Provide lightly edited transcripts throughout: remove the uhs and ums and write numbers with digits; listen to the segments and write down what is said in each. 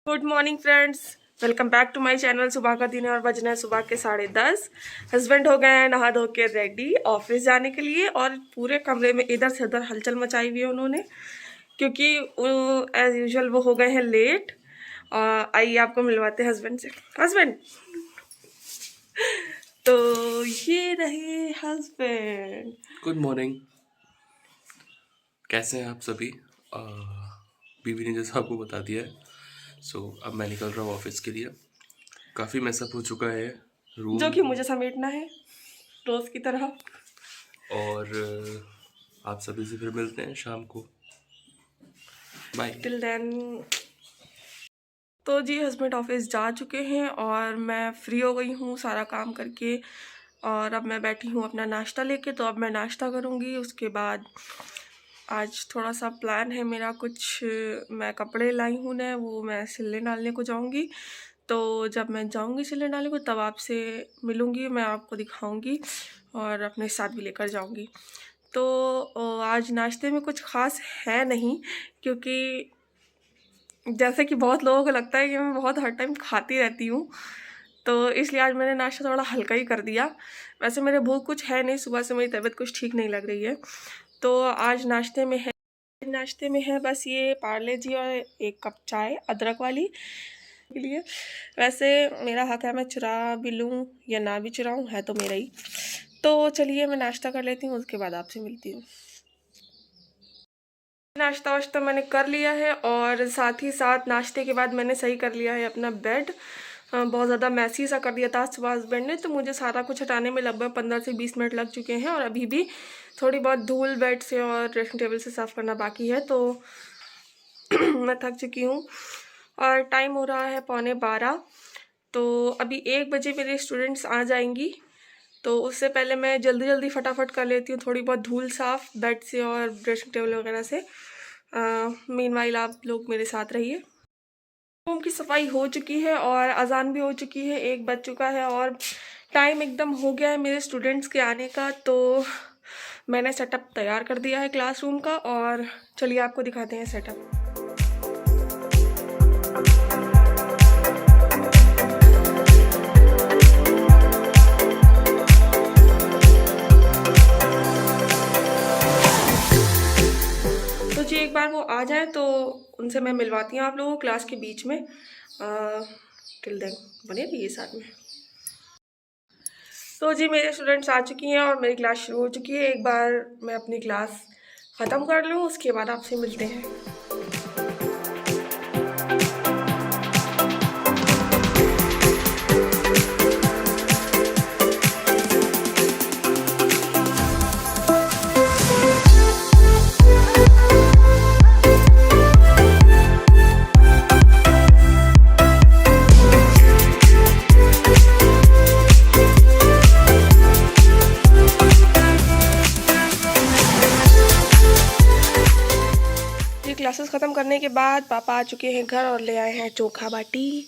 Good morning friends, welcome back to my channel. सुबह का दिन है और बजना है सुबह के 10:30। हस्बैंड हो गए हैं नहा धो के रेडी ऑफिस जाने के लिए और पूरे कमरे में इधर से उधर हलचल मचाई हुई है उन्होंने, क्योंकि एज यूजुअल वो हो गए हैं लेट। आइए आपको मिलवाते हैं हस्बैंड से। हस्बैंड तो ये रहे हस्बैंड। Good morning. कैसे हैं आप सभी? बीवी ने जैसा आपको बता दिया है। अब मैं निकल रहा हूँ ऑफिस के लिए। काफ़ी मैसअप हो चुका है रूम, जो कि मुझे समेटना है रोज की तरह। और आप सभी से फिर मिलते हैं शाम को। बाय। Till then. तो जी हस्बैंड ऑफिस जा चुके हैं और मैं फ्री हो गई हूँ सारा काम करके, और अब मैं बैठी हूँ अपना नाश्ता लेके। तो अब मैं नाश्ता करूँगी, उसके बाद आज थोड़ा सा प्लान है मेरा। कुछ मैं कपड़े लाई हूँ ना, वो मैं सिलने डालने को जाऊँगी। तो जब मैं जाऊँगी सिलने डालने को तब आपसे मिलूँगी, मैं आपको दिखाऊँगी और अपने साथ भी लेकर जाऊँगी। तो आज नाश्ते में कुछ ख़ास है नहीं, क्योंकि जैसे कि बहुत लोगों को लगता है कि मैं बहुत हर टाइम खाती रहती हूँ, तो इसलिए आज मैंने नाश्ता थोड़ा हल्का ही कर दिया। वैसे मेरे भूख कुछ है नहीं, सुबह से मेरी तबीयत कुछ ठीक नहीं लग रही है। तो आज नाश्ते में है बस ये पार्ले जी और एक कप चाय अदरक वाली के लिए। वैसे मेरा हक है, मैं चुरा भी लूँ या ना भी चुराऊँ, है तो मेरा ही। तो चलिए मैं नाश्ता कर लेती हूँ, उसके बाद आपसे मिलती हूँ। नाश्ता वाश्ता मैंने कर लिया है और साथ ही साथ नाश्ते के बाद मैंने सही कर लिया है अपना बेड। बहुत ज़्यादा मैसी सा कर दिया था सुबह हस्बैंड ने, तो मुझे सारा कुछ हटाने में लगभग 15 से 20 मिनट लग चुके हैं और अभी भी थोड़ी बहुत धूल बेड से और ड्रेसिंग टेबल से साफ़ करना बाकी है। तो मैं थक चुकी हूँ और टाइम हो रहा है 11:15। तो अभी 1 बजे मेरे स्टूडेंट्स आ जाएंगी, तो उससे पहले मैं जल्दी जल्दी फटाफट कर लेती हूँ थोड़ी बहुत धूल साफ़ बेड से और ड्रेसिंग टेबल वगैरह से। मीनवाइल आप लोग मेरे साथ रहिए। रूम की सफाई हो चुकी है और अजान भी हो चुकी है, 1 बज चुका है और टाइम एकदम हो गया है मेरे स्टूडेंट्स के आने का। तो मैंने सेटअप तैयार कर दिया है क्लासरूम का, और चलिए आपको दिखाते हैं सेटअप। एक बार वो आ जाए तो उनसे मैं मिलवाती हूँ आप लोगों को क्लास के बीच में। टिल देन बने रहिए साथ में। तो जी मेरे स्टूडेंट्स आ चुकी हैं और मेरी क्लास शुरू हो चुकी है। एक बार मैं अपनी क्लास ख़त्म कर लूँ, उसके बाद आपसे मिलते हैं। क्लासेस ख़त्म करने के बाद पापा आ चुके हैं घर और ले आए हैं चोखा बाटी,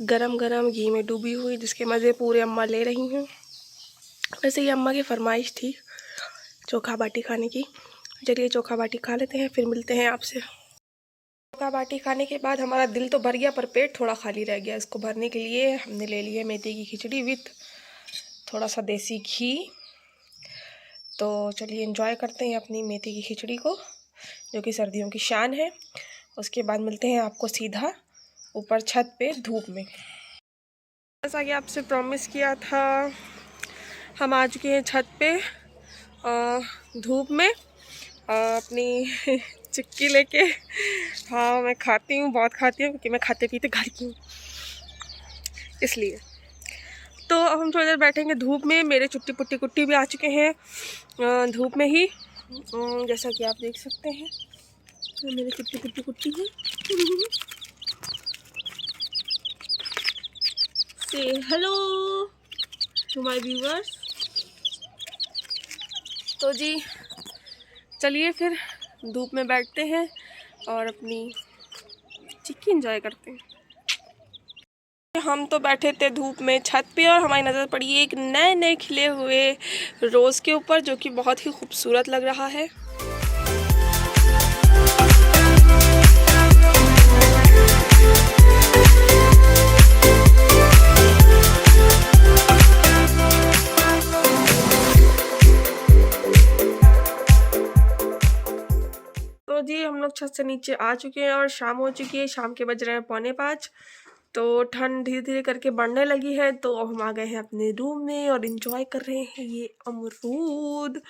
गरम गरम घी में डूबी हुई, जिसके मज़े पूरे अम्मा ले रही हैं। वैसे ये अम्मा की फरमाइश थी चोखा बाटी खाने की। चलिए चोखा बाटी खा लेते हैं, फिर मिलते हैं आपसे। चोखा बाटी खाने के बाद हमारा दिल तो भर गया पर पेट थोड़ा खाली रह गया। इसको भरने के लिए हमने ले ली है मेथी की खिचड़ी विथ थोड़ा सा देसी घी। तो चलिए एंजॉय करते हैं अपनी मेथी की खिचड़ी को, जो कि सर्दियों की शान है। उसके बाद मिलते हैं आपको सीधा ऊपर छत पे धूप में। जैसा कि आपसे प्रॉमिस किया था, हम आ चुके हैं छत पे धूप में अपनी चिक्की लेके। हाँ मैं खाती हूँ, बहुत खाती हूँ, क्योंकि मैं खाते पीते घर की हूँ इसलिए। तो अब हम थोड़ी देर बैठेंगे धूप में। मेरे चुट्टी पुट्टी कुट्टी भी आ चुके हैं धूप में ही, जैसा कि आप देख सकते हैं। मेरे चुट्टी पुट्टी कुट्टी है। से हेलो टू माय व्यूअर्स। तो जी चलिए फिर धूप में बैठते हैं और अपनी चिक्की एंजॉय करते हैं। हम तो बैठे थे धूप में छत पे और हमारी नज़र पड़ी एक नए नए खिले हुए रोज़ के ऊपर, जो कि बहुत ही खूबसूरत लग रहा है। छत से नीचे आ चुके हैं और शाम हो चुकी है। शाम के बज रहे हैं 4:45। तो ठंड धीरे धीरे करके बढ़ने लगी है। तो अब हम आ गए हैं अपने रूम में और एंजॉय कर रहे हैं ये अमरूद।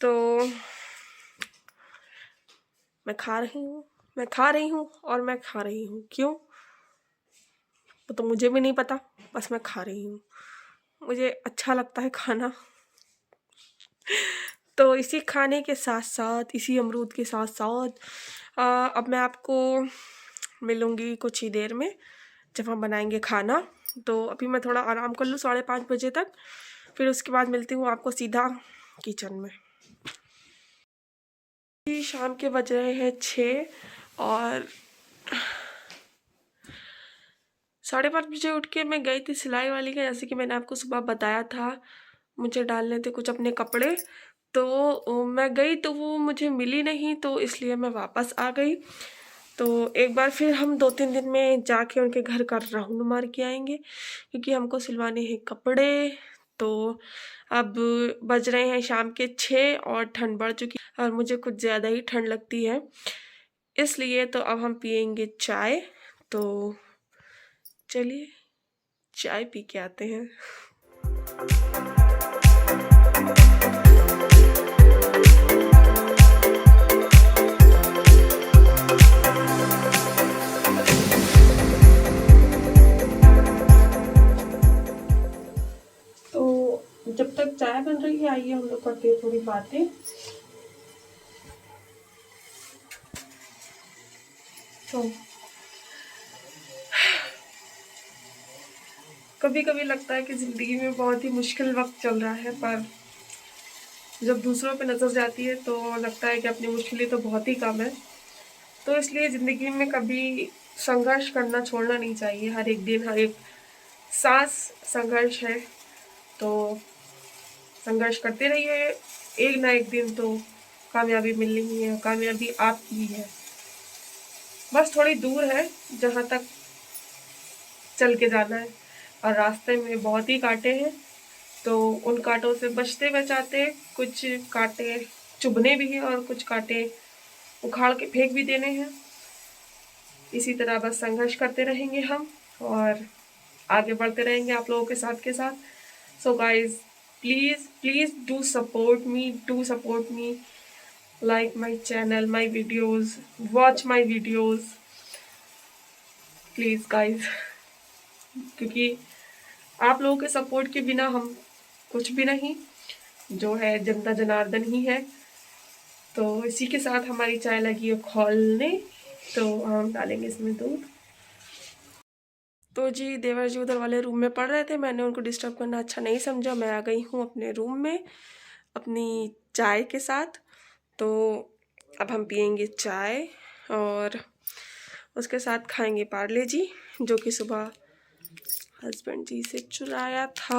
तो मैं खा रही हूँ और मैं खा रही हूँ। क्यों वो तो मुझे भी नहीं पता, बस मैं खा रही हूँ, मुझे अच्छा लगता है खाना। तो इसी खाने के साथ साथ, इसी अमरूद के साथ साथ अब मैं आपको मिलूँगी कुछ ही देर में जब हम बनाएंगे खाना। तो अभी मैं थोड़ा आराम कर लूँ 5:30 बजे तक, फिर उसके बाद मिलती हूँ आपको सीधा किचन में। शाम के बज रहे हैं 6 और 5:30 बजे उठ के मैं गई थी सिलाई वाली के, जैसे कि मैंने आपको सुबह बताया था। मुझे डालने थे कुछ अपने कपड़े, तो मैं गई तो वो मुझे मिली नहीं, तो इसलिए मैं वापस आ गई। तो एक बार फिर हम 2-3 दिन में जाके उनके घर का राउंड मार के आएंगे, क्योंकि हमको सिलवाने हैं कपड़े। तो अब बज रहे हैं शाम के 6 और ठंड बढ़ चुकी है और मुझे कुछ ज़्यादा ही ठंड लगती है, इसलिए तो अब हम पियेंगे चाय। तो चलिए चाय पी के आते हैं। तो जब तक चाय बन रही है, आइए हम लोग करते हैं थोड़ी बातें। तो कभी कभी लगता है कि ज़िंदगी में बहुत ही मुश्किल वक्त चल रहा है, पर जब दूसरों पे नज़र जाती है तो लगता है कि अपनी मुश्किलें तो बहुत ही कम है। तो इसलिए ज़िंदगी में कभी संघर्ष करना छोड़ना नहीं चाहिए। हर एक दिन, हर एक सांस संघर्ष है, तो संघर्ष करते रहिए। एक ना एक दिन तो कामयाबी मिलनी ही है, कामयाबी आपकी ही है। बस थोड़ी दूर है जहाँ तक चल के जाना है, और रास्ते में बहुत ही कांटे हैं, तो उन कांटों से बचते बचाते कुछ कांटे चुभने भी हैं और कुछ कांटे उखाड़ के फेंक भी देने हैं। इसी तरह बस संघर्ष करते रहेंगे हम और आगे बढ़ते रहेंगे आप लोगों के साथ। So guys, please do support me, like my channel, my videos, watch my videos, please guys, क्योंकि आप लोगों के सपोर्ट के बिना हम कुछ भी नहीं, जो है जनता जनार्दन ही है। तो इसी के साथ हमारी चाय लगी है खौलने, तो हम डालेंगे इसमें दूध। तो जी देवर जी उधर वाले रूम में पढ़ रहे थे, मैंने उनको डिस्टर्ब करना अच्छा नहीं समझा। मैं आ गई हूँ अपने रूम में अपनी चाय के साथ। तो अब हम पियेंगे चाय और उसके साथ खाएंगे पार्ले जी, जो कि सुबह हस्बैंड जी से चुराया था।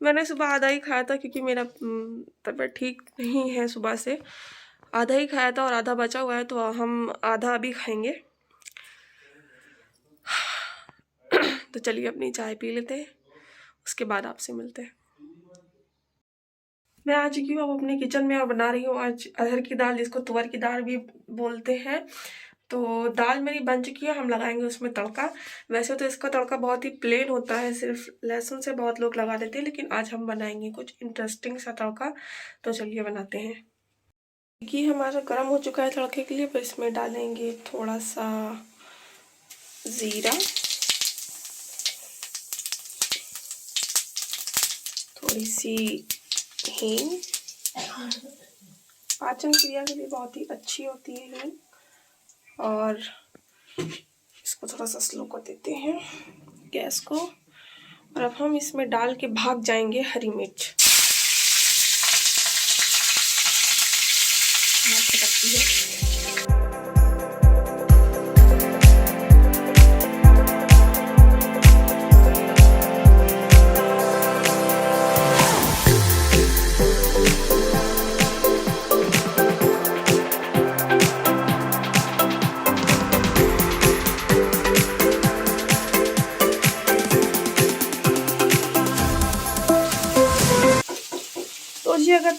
मैंने सुबह आधा ही खाया था, क्योंकि मेरा तबीयत ठीक नहीं है सुबह से। आधा ही खाया था और आधा बचा हुआ है, तो हम आधा अभी खाएंगे। तो चलिए अपनी चाय पी लेते हैं, उसके बाद आपसे मिलते हैं। मैं आ चुकी हूँ अब अपने किचन में और बना रही हूँ आज अरहर की दाल, जिसको तुअर की दाल भी बोलते हैं। तो दाल मेरी बन चुकी है, हम लगाएंगे उसमें तड़का। वैसे तो इसका तड़का बहुत ही प्लेन होता है, सिर्फ लहसुन से बहुत लोग लगा देते हैं, लेकिन आज हम बनाएंगे कुछ इंटरेस्टिंग सा तड़का। तो चलिए बनाते हैं। घी हमारा गर्म हो चुका है तड़के के लिए, पर इसमें डालेंगे थोड़ा सा ज़ीरा, थोड़ी सी हींग। पाचन क्रिया के लिए बहुत ही अच्छी होती है हींग। और इसको थोड़ा सा स्लो कर देते हैं गैस को, और अब हम इसमें डाल के भाग जाएंगे हरी मिर्च।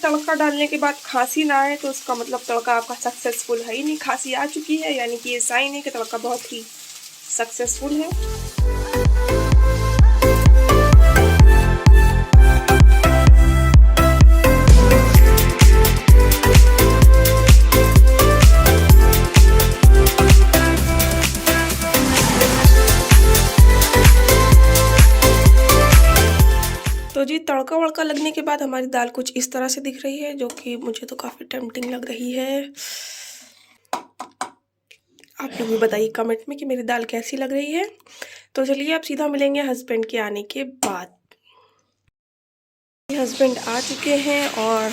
तड़का डालने के बाद खांसी ना आए तो उसका मतलब तड़का आपका सक्सेसफुल है ही नहीं। खांसी आ चुकी है यानी कि ये साइन है कि तड़का बहुत ही सक्सेसफुल है। तो जी तड़का वड़का लगने के बाद हमारी दाल कुछ इस तरह से दिख रही है, जो कि मुझे तो काफ़ी टेम्पटिंग लग रही है। आप लोग भी बताइए कमेंट में कि मेरी दाल कैसी लग रही है। तो चलिए अब सीधा मिलेंगे हस्बैंड के आने के बाद। हस्बैंड आ चुके हैं और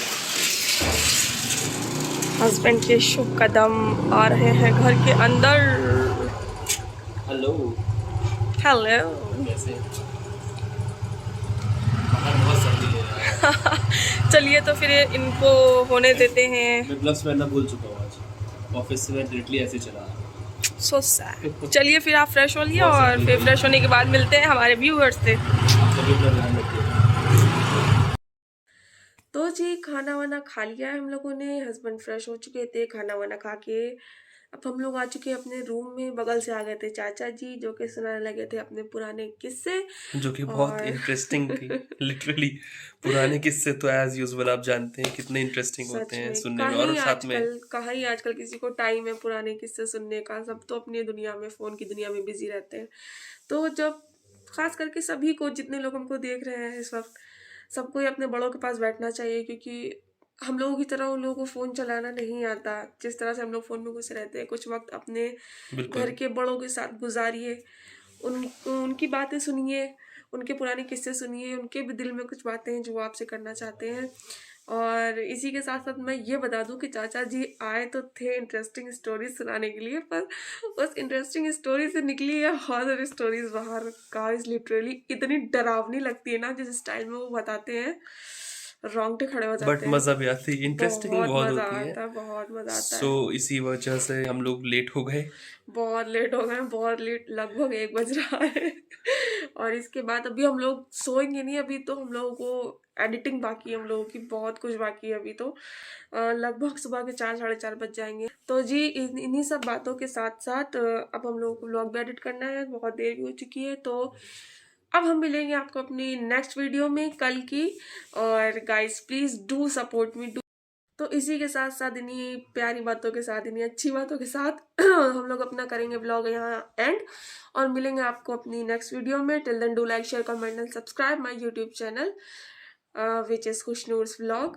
हस्बैंड के शुभ कदम आ रहे हैं घर के अंदर। हेलो। हेलो। कैसे? बहुत सर्दी है। चलिए तो फिर इनको होने देते हैं। मैं ग्लव्स पहनना भूल चुका हूँ आज। ऑफिस से मैं डायरेक्टली ऐसे चला। So sad. चलिए फिर आप फ्रेश हो लिए और फिर फ्रेश होने के बाद मिलते हैं हमारे व्यूअर्स से। तो जी खाना वाना खा लिया है हम लोगों ने, हस्बैंड फ्रेश हो चुके थे खाना वाना खा के। अब हम लोग आ चुके हैं अपने रूम में। बगल से आ गए थे चाचा जी जो कि सुनाने लगे थे अपने पुराने किस्से, जो कि बहुत इंटरेस्टिंग थी। लिटरली पुराने किस्से तो एज यूजुअल आप जानते हैं कितने इंटरेस्टिंग होते हैं सुनने में। और साथ में कहाँ ही आजकल किसी को टाइम है पुराने किस्से सुनने का। सब तो अपनी दुनिया में, फोन की दुनिया में बिजी रहते हैं। तो जब खास करके सभी को, जितने लोग हमको देख रहे हैं इस वक्त, सबको ही अपने बड़ों के पास बैठना चाहिए, क्योंकि हम लोगों की तरह उन लोगों को फ़ोन चलाना नहीं आता। जिस तरह से हम लोग फ़ोन में घुसे रहते हैं, कुछ वक्त अपने घर के बड़ों के साथ गुजारिए, उनकी बातें सुनिए, उनके पुराने किस्से सुनिए। उनके भी दिल में कुछ बातें हैं जो वो आपसे करना चाहते हैं। और इसी के साथ साथ मैं ये बता दूं कि चाचा जी आए तो थे इंटरेस्टिंग स्टोरीज सुनाने के लिए, पर उस इंटरेस्टिंग स्टोरी से निकली है हॉरर स्टोरीज बाहर। गाइस लिटरली इतनी डरावनी लगती है ना जिस स्टाइल में वो बताते हैं, रोंगटे खड़े हो जाते बट हैं। मजा भी आती है, इंटरेस्टिंग बहुत मजा होती है। आता है, बहुत मजा आता सो है। इसी वजह से हम लोग लेट हो गए। बहुत लेट हो गए, बहुत लेट, लगभग 1 बज रहा है। और इसके बाद अभी हम लोग सोएंगे नहीं। अभी तो हम लोगों को एडिटिंग बाकी है, हम लोगों की बहुत कुछ बाकी है अभी तो। लगभग सुबह के 4-4:30 बज जाएंगे। तो जी इन्हीं सब बातों के साथ साथ अब हम लोगों को व्लॉग भी एडिट करना है, बहुत देर भी हो चुकी है। तो अब हम मिलेंगे आपको अपनी नेक्स्ट वीडियो में कल की। और guys please do support me. तो इसी के साथ साथ, इन्हीं प्यारी बातों के साथ, इन्हीं अच्छी बातों के साथ हम लोग अपना करेंगे व्लॉग यहाँ एंड, और मिलेंगे आपको अपनी नेक्स्ट वीडियो में। Till then do like, share, comment and subscribe my YouTube channel which is Khushnoor's vlog.